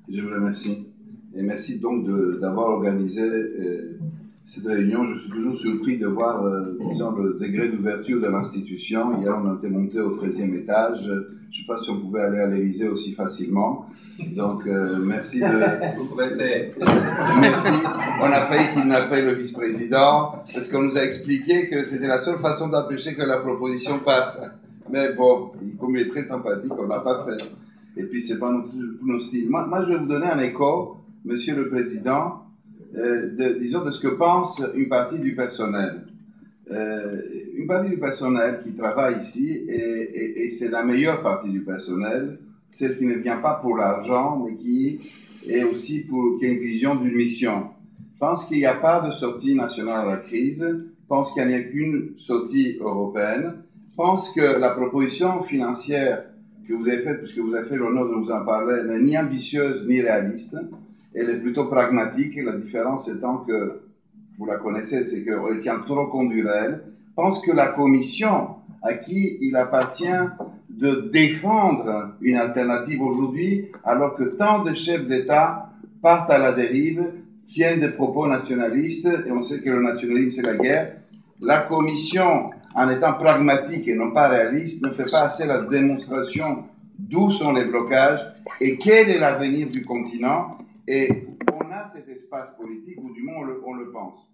Je vous remercie. Et merci donc d'avoir organisé cette réunion. Je suis toujours surpris de voir, disons, le degré d'ouverture de l'institution. Hier, on était monté au 13e étage. Je ne sais pas si on pouvait aller à l'Élysée aussi facilement. Donc, merci de... Vous pouvez essayer. Merci. On a failli kidnapper le vice-président parce qu'on nous a expliqué que c'était la seule façon d'empêcher que la proposition passe. Mais bon, comme il est très sympathique, on n'a pas fait. Et puis, c'est pas nos styles. Moi, je vais vous donner un écho, Monsieur le Président, disons, de ce que pense une partie du personnel. Une partie du personnel qui travaille ici, et c'est la meilleure partie du personnel, celle qui ne vient pas pour l'argent, mais qui est aussi qui a une vision d'une mission. Pense qu'il n'y a pas de sortie nationale à la crise, pense qu'il n'y a qu'une sortie européenne, pense que la proposition financière que vous avez faite, puisque vous avez fait l'honneur de nous en parler, n'est ni ambitieuse ni réaliste. Elle est plutôt pragmatique. La différence étant que, vous la connaissez, c'est qu'elle tient trop compte du réel. Pense que la Commission, à qui il appartient de défendre une alternative aujourd'hui, alors que tant de chefs d'État partent à la dérive, tiennent des propos nationalistes, et on sait que le nationalisme, c'est la guerre. La Commission, en étant pragmatique et non pas réaliste, ne fait pas assez la démonstration d'où sont les blocages et quel est l'avenir du continent. Et on a cet espace politique, ou du moins on le pense.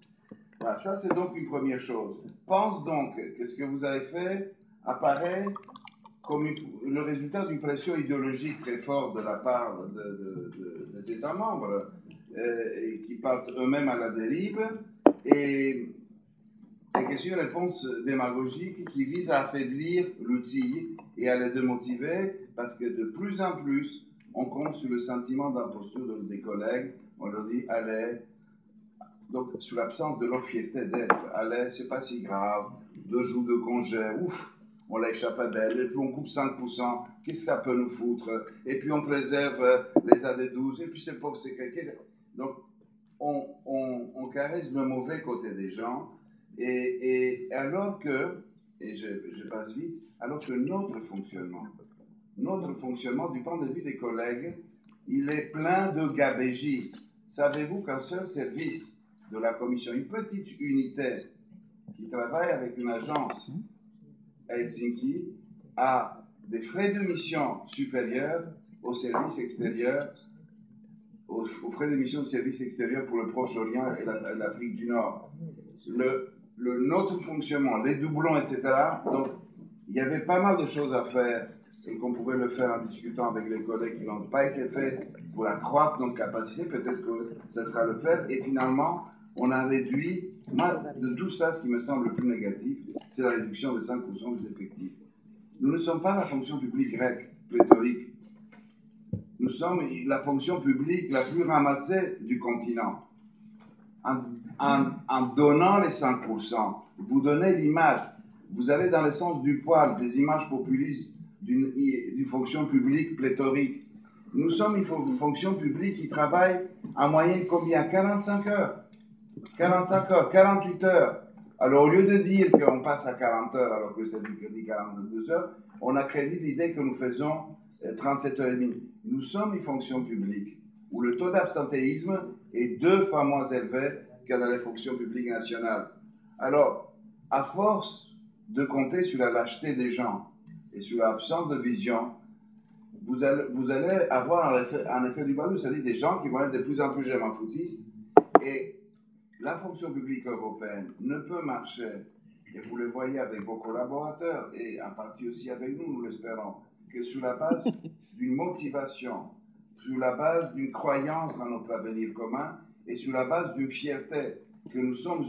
Voilà, ça c'est donc une première chose. Pense donc que ce que vous avez fait apparaît comme le résultat d'une pression idéologique très forte de la part des États membres qui partent eux-mêmes à la dérive et que c'est une réponse démagogique qui vise à affaiblir l'outil et à les démotiver parce que de plus en plus, on compte sur le sentiment d'imposture des collègues. On leur dit, allez, donc sur l'absence de leur fierté d'être, allez, c'est pas si grave, 2 jours de congé, ouf, on l'a échappé belle, et puis on coupe 5%, qu'est-ce que ça peut nous foutre? Et puis on préserve les AD12, et puis ces pauvres sécrétaires. Donc, on caresse le mauvais côté des gens, et alors que, et je passe vite, alors que notre fonctionnement du point de vue des collègues, il est plein de gabégie. Savez-vous qu'un seul service de la Commission, une petite unité qui travaille avec une agence à Helsinki, a des frais de mission supérieurs aux services extérieurs, aux frais de mission de services extérieurs pour le Proche-Orient et l'Afrique du Nord. Notre fonctionnement, les doublons, etc. Donc, il y avait pas mal de choses à faire et qu'on pouvait le faire en discutant avec les collègues qui n'ont pas été faits pour accroître notre capacité. Peut-être que ça sera le faire. Et finalement, on a réduit, de tout ça, ce qui me semble le plus négatif, c'est la réduction de 5% des effectifs. Nous ne sommes pas la fonction publique grecque, pléthorique. Nous sommes la fonction publique la plus ramassée du continent. En donnant les 5%, vous donnez l'image. Vous allez dans le sens du poil, des images populistes d'une fonction publique pléthorique. Nous sommes une fonction publique qui travaille en moyenne combien? 45 heures. 45 heures, 48 heures. Alors, au lieu de dire qu'on passe à 40 heures, alors que c'est dit 42 heures, on accrédite l'idée que nous faisons 37 heures et demie. Nous sommes une fonction publique où le taux d'absentéisme est 2 fois moins élevé que dans les fonctions publiques nationales. Alors, à force de compter sur la lâcheté des gens et sur l'absence de vision, vous allez avoir un effet du ballon, c'est-à-dire des gens qui vont être de plus en plus germafoutistes. Et la fonction publique européenne ne peut marcher, et vous le voyez avec vos collaborateurs, et en partie aussi avec nous, nous l'espérons, que sur la base d'une motivation, sur la base d'une croyance en notre avenir commun, et sur la base d'une fierté que nous sommes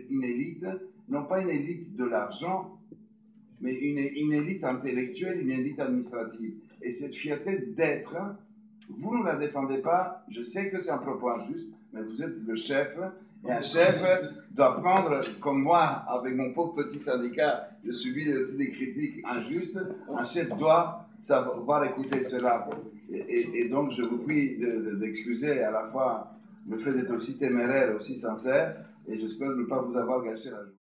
une élite, non pas une élite de l'argent, mais une élite intellectuelle, une élite administrative. Et cette fierté d'être, vous ne la défendez pas, je sais que c'est un propos injuste, mais vous êtes le chef, et un chef doit prendre, comme moi, avec mon pauvre petit syndicat, je subis aussi des critiques injustes, un chef doit savoir écouter cela. Et donc, je vous prie d'excuser à la fois le fait d'être aussi téméraire, aussi sincère, et j'espère ne pas vous avoir gâché la journée.